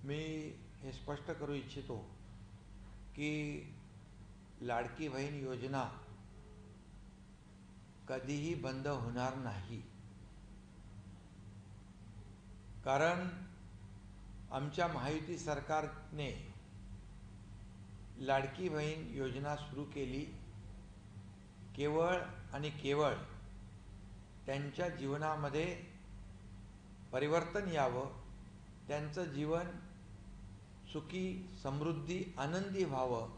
मी हे स्पष्ट करू इच्छितो की लाडकी बहीण योजना कधीही बंद होणार नाही। कारण आमच्या महायुती सरकारने लाडकी बहीण योजना सुरू केली केवळ आणि केवळ त्यांच्या जीवनामध्ये परिवर्तन यावं, त्यांचं जीवन सुखी समृद्धी आनंदी व्हावं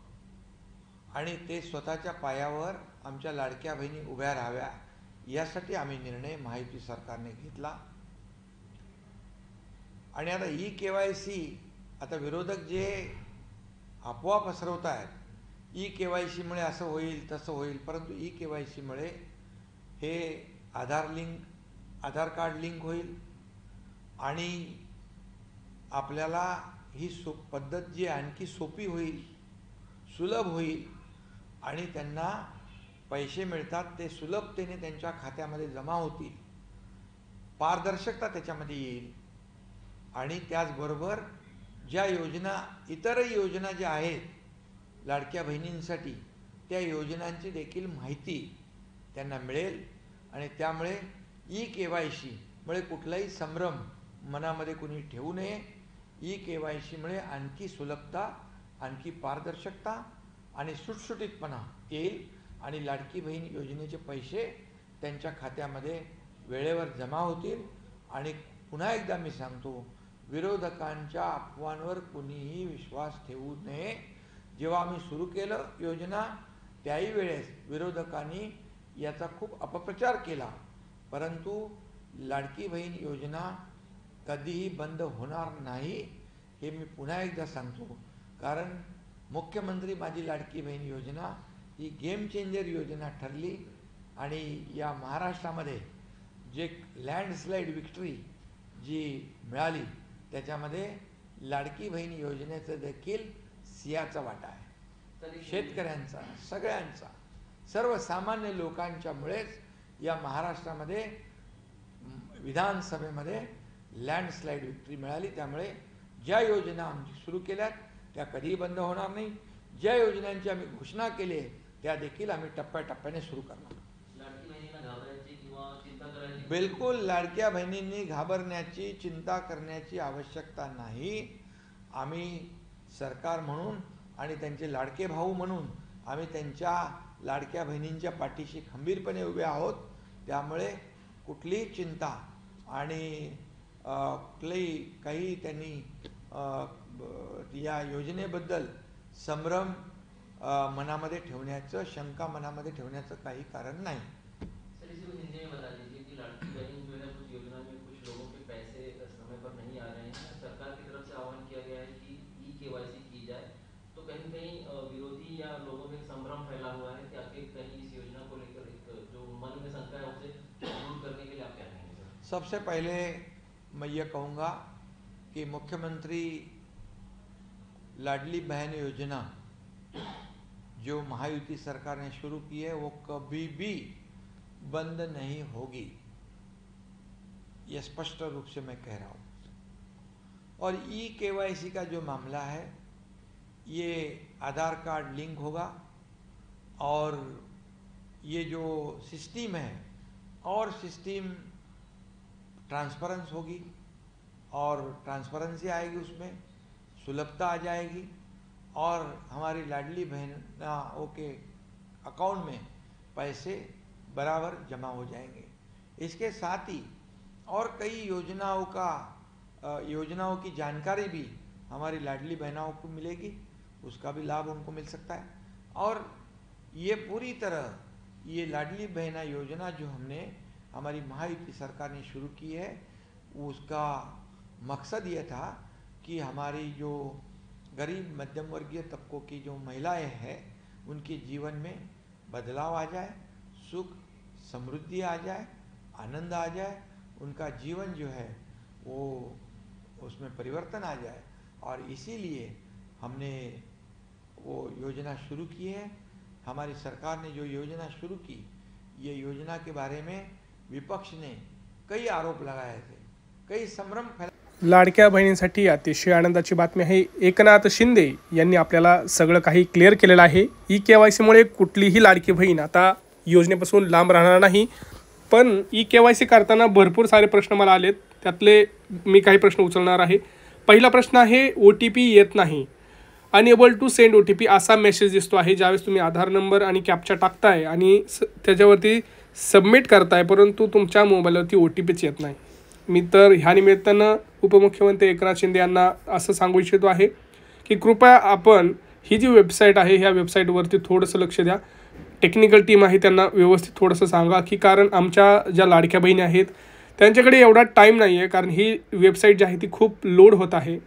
आणि ते स्वतःच्या पायावर आमच्या लाडक्या बहिणी उभ्या राहाव्या यासाठी आम्ही निर्णय महायुती सरकारने घेतला। आणि आता ई-केवायसी आता विरोधक जे अफवा पसरवत आहेत, ई-केवायसीमुळे असं होईल तसं होईल, परंतु ई-केवायसीमुळे हे आधार कार्ड लिंक होईल आणि आपल्याला ही पद्धत जी आणखी सोपी होईल, सुलभ होईल आणि त्यांना पैसे मिळतात ते सुलभतेने त्यांच्या खात्यामध्ये जमा होतील, पारदर्शकता त्याच्यामध्ये येईल आणि त्याचबरोबर ज्या योजना इतरही योजना ज्या आहेत लाडक्या बहिणींसाठी त्या योजनांची देखील माहिती त्यांना मिळेल आणि त्यामुळे ई-केवायसीमुळे कुठलाही संभ्रम मनामध्ये कुणी ठेवू नये। ई-केवायसीमुळे आणखी सुलभता, आणखी पारदर्शकता आणि सुटसुटीतपणा येईल आणि लाडकी बहीण योजनेचे पैसे त्यांच्या खात्यामध्ये वेळेवर जमा होतील। आणि पुन्हा एकदा मी सांगतो, विरोधकांच्या अफवांवर कुणीही विश्वास ठेवू नये। जेव्हा आम्ही सुरू केलं योजना त्याही वेळेस विरोधकांनी याचा खूप अपप्रचार केला, परंतु लाडकी बहीण योजना कधीही बंद होणार नाही हे मी पुन्हा एकदा सांगतो। कारण मुख्यमंत्री माझी लाडकी बहीण योजना ही गेम चेंजर योजना ठरली आणि या महाराष्ट्रामध्ये जे लँडस्लाईड विक्ट्री जी मिळाली त्याच्यामध्ये लाडकी बहीण योजनेचं देखील सिंहाचा वाटा आहे। शेतकऱ्यांचा, सगळ्यांचा, सर्वसामान्य लोकांच्यामुळेच या महाराष्ट्रामध्ये विधानसभेमध्ये लँडस्लाईड विक्ट्री मिळाली। त्यामुळे ज्या योजना आम्ही सुरू केल्यात त्या कधीही बंद होणार नाही। ज्या योजनांची आम्ही घोषणा केली त्या देखील आम्ही टप्प्याटप्प्याने सुरू करणार। बिलकुल लाडक्या बहिणींनी घाबरण्याची, चिंता करण्याची आवश्यकता नाही। आम्ही सरकार म्हणून आणि त्यांचे लाडके भाऊ म्हणून आम्ही त्यांच्या लाडक्या बहिणींच्या पाठीशी खंबीरपणे उभे आहोत। त्यामुळे कुठलीही चिंता आणि काही त्यांनी या योजनेबद्दल संभ्रम मनामध्ये ठेवण्याचं, शंका मनामध्ये ठेवण्याचं काही कारण नाही। सर, इसी को हिंदी में बता दीजिए कि लाडकी बहन जो है कुछ योजना में कुछ लोगों के पैसे समय पर नहीं आ रहे हैं, सरकार की तरफ से आह्वान किया गया है कि ई-केवाईसी की जाए, तो कहीं कहीं विरोधी या लोगों में संभ्रम फैला हुआ है कि आखिर कहीं इस योजना को लेकर एक जो मन में शंका है उसे दूर करने के लिए आप क्या कहेंगे सर? सबसे पहले मैं ये कहूँगा कि मुख्यमंत्री लाडली बहन योजना जो महायुति सरकार ने शुरू की है वो कभी भी बंद नहीं होगी, ये स्पष्ट रूप से मैं कह रहा हूँ। और ई-केवाईसी का जो मामला है ये आधार कार्ड लिंक होगा और ये जो सिस्टम है और सिस्टम ट्रांसपेरेंस होगी और ट्रांसपेरेंसी आएगी, उसमें सुलभता आ जाएगी और हमारी लाडली बहनों के अकाउंट में पैसे बराबर जमा हो जाएंगे। इसके साथ ही और कई योजनाओं की जानकारी भी हमारी लाडली बहनों को मिलेगी, उसका भी लाभ उनको मिल सकता है। और ये पूरी तरह ये लाडली बहना योजना जो हमने हमारी महायुति सरकार ने शुरू की है उसका मकसद ये था कि हमारी जो गरीब मध्यम वर्गीय तबकों की जो महिलाएं हैं उनके जीवन में बदलाव आ जाए, सुख समृद्धि आ जाए, आनंद आ जाए, उनका जीवन जो है वो उसमें परिवर्तन आ जाए। और इसीलिए हमने वो योजना शुरू की है। हमारी सरकार ने जो योजना शुरू की, ये योजना के बारे में विपक्ष ने कई आरोप लगाए थे, कई संभ्रम फैला लाडक्या बहिणींसाठी अतिशय आनंदाची बातमी आहे. एकनाथ शिंदे यांनी आपल्याला सगळं काही क्लिअर केलेलं आहे. ई-KYCमुळे कुठलीही लाडकी बहीण आता योजनेपासून लांब राहणार नाही. पण ई-KYC करताना भरपूर सारे प्रश्न मला आलेत, त्यातले मी काही प्रश्न उचलणार आहे. पहिला प्रश्न आहे, OTP येत नाही, अनएबल टू सेंड OTP असा मेसेज दिसतो आहे ज्यावेळेस तुम्ही आधार नंबर आणि कॅप्चा टाकताय आणि त्याच्यावरती सबमिट करताय, परंतु तुमच्या मोबाईलवरती OTPच येत नाही. मी तर ह्या निमित्तानं उपमुख्यमंत्री एकनाथ शिंदे यांना असं सांगू इच्छितो आहे की कृपया आपण ही जी वेबसाईट आहे ह्या वेबसाईटवरती थोडंसं लक्ष द्या. टेक्निकल टीम आहे त्यांना व्यवस्थित थोडंसं सांगा की कारण आमच्या ज्या लाडक्या बहिणी आहेत त्यांच्याकडे एवढा टाईम नाही आहे, कारण ही वेबसाईट जी आहे ती खूप लोड होत आहे,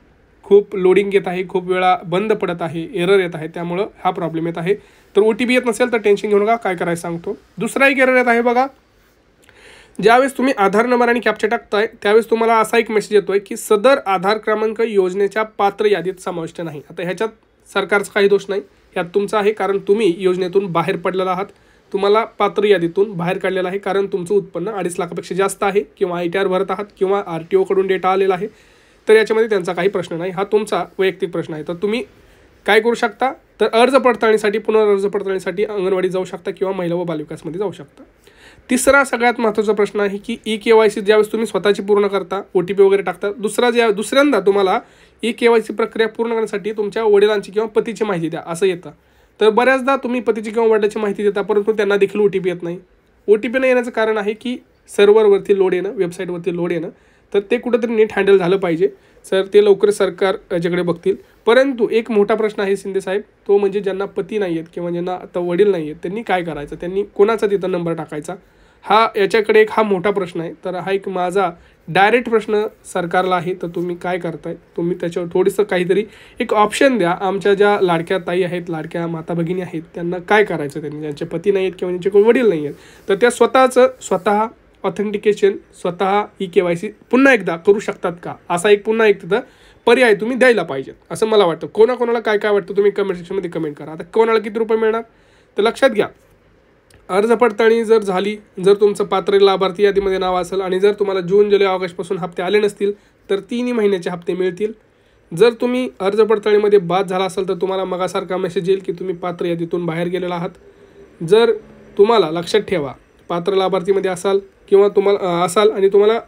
खूप लोडिंग येत आहे, खूप वेळा बंद पडत आहे, एरर येत आहे, त्यामुळं हा प्रॉब्लेम येत आहे. तर OTP येत नसेल तर टेन्शन घेऊ नका, काय करायचं सांगतो. दुसरा एक एरर येत आहे बघा, ज्यावेळेस तुम्ही आधार नंबर आणि कॅप्चा टाकताय त्यावेळेस तुम्हाला असा एक मेसेज येतो आहे की सदर आधार क्रमांक योजनेच्या पात्र यादीत समाविष्ट नाही. आता ह्याच्यात सरकारचा काही दोष नाही, ह्यात तुमचा आहे, कारण तुम्ही योजनेतून बाहेर पडलेला आहात, तुम्हाला पात्र यादीतून बाहेर काढलेलं आहे, कारण तुमचं उत्पन्न 2.5 लाखापेक्षा जास्त आहे किंवा ITR भरत आहात किंवा RTO कडून डेटा आलेला आहे. तर याच्यामध्ये त्यांचा काही प्रश्न नाही, हा तुमचा वैयक्तिक प्रश्न आहे. तर तुम्ही काय करू शकता, तर अर्ज पडताळणीसाठी पुनर्अर्ज पडताळणीसाठी अंगणवाडी जाऊ शकता किंवा महिला व बालविकासमध्ये जाऊ शकता. तिसरा सगळ्यात महत्त्वाचा प्रश्न आहे की ई-KYC ज्यावेळेस तुम्ही स्वतःची पूर्ण करता, OTP वगैरे टाकता, दुसऱ्यांदा तुम्हाला ई-KYC प्रक्रिया पूर्ण करण्यासाठी तुमच्या वडिलांची किंवा पतीची माहिती द्या असं येतं. तर बऱ्याचदा तुम्ही पतीची किंवा वडिलांची माहिती देता, परंतु त्यांना देखील OTP येत नाही. OTP न येण्याचं कारण आहे की सर्व्हरवरती लोड येणं, वेबसाईटवरती लोड येणं. तर ते कुठंतरी नीट हँडल झालं पाहिजे. सर ते लवकर सरकार याच्याकडे बघतील. परंतु एक मोठा प्रश्न आहे शिंदे साहेब, तो म्हणजे ज्यांना पती नाही आहेत किंवा ज्यांना आता वडील नाही आहेत त्यांनी काय करायचं, त्यांनी कोणाचा तिथं नंबर टाकायचा, याच्याकडे एक मोठा प्रश्न आहे. तर हा एक माझा डायरेक्ट प्रश्न सरकारला आहे. तर तुम्ही काय करताय, तुम्ही त्याच्यावर थोडंसं काहीतरी एक ऑप्शन द्या. आमच्या ज्या लाडक्या ताई आहेत, लाडक्या माता भगिनी आहेत, त्यांना काय करायचं, त्यांनी ज्यांचे पती नाही आहेत किंवा ज्यांचे कोणी वडील नाही आहेत, तर त्या स्वतः ऑथेंटिकेशन, स्वतः ई-KYC पुन्हा एकदा करू शकतात का, असा एक पुन्हा एक तिथं पर्याय तुम्ही द्यायला पाहिजेत असं मला वाटतं. कोणाकोणाला काय काय वाटतं तुम्ही कमेंट सेक्शनमध्ये कमेंट करा. आता कोणाला किती रुपये मिळणार, तर लक्षात घ्या, अर्ज पडताळणी जर झाली, जर तुमचं पात्र लाभार्थी यादीमध्ये नाव असेल आणि जर तुम्हाला जून, जुलै, ऑगस्टपासून हप्ते आले नसतील तर 3 महिन्याचे हप्ते मिळतील. जर तुम्ही अर्ज पडताळणीमध्ये बाद झाला असेल तर तुम्हाला मगासारखा मेसेज येईल की तुम्ही पात्र यादीतून बाहेर गेलेला आहात. जर तुम्हाला लक्षात ठेवा, पात्र लाभार्थीमध्ये असाल किंवा असाल आणि तुम्हाला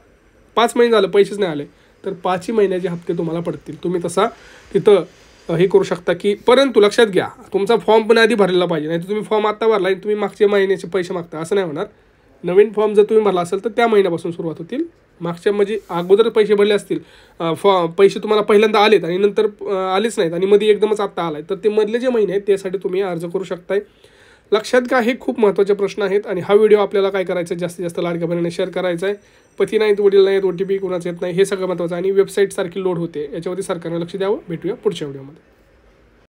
5 महिने झालं पैसेच नाही आले तर 5 महिन्याचे हप्ते तुम्हाला पडतील. तुम्ही तसा तिथं हे करू शकता की, परंतु लक्षात घ्या तुमचा फॉर्म पण आधी भरलेला पाहिजे, नाही तर तुम्ही फॉर्म आत्ता भरला आणि तुम्ही मागच्या महिन्याचे पैसे मागता असं नाही होणार. नवीन फॉर्म जर तुम्ही भरला असेल तर त्या महिन्यापासून सुरुवात होतील. मागच्या म्हणजे अगोदर पैसे भरले असतील, पैसे तुम्हाला पहिल्यांदा आलेत आणि नंतर आलेच नाहीत आणि मध्ये एकदमच आत्ता आलाय, तर ते मधले जे महिने आहेत त्यासाठी तुम्ही अर्ज करू शकताय. लक्षात घ्या, हे खूप महत्त्वाचे प्रश्न आहेत आणि हा व्हिडिओ आपल्याला काय करायचा आहे, जास्तीत जास्त लाडक्या बहिणीने शेअर करायचा आहे. पती नाहीत, वडील नाहीत, OTP कुणाचं येत नाही, हे सगळं महत्त्वाचं आणि वेबसाईट सारखी लोड होते, याच्यावरती सरकारने लक्ष द्यावं. भेटूया पुढच्या व्हिडिओमध्ये.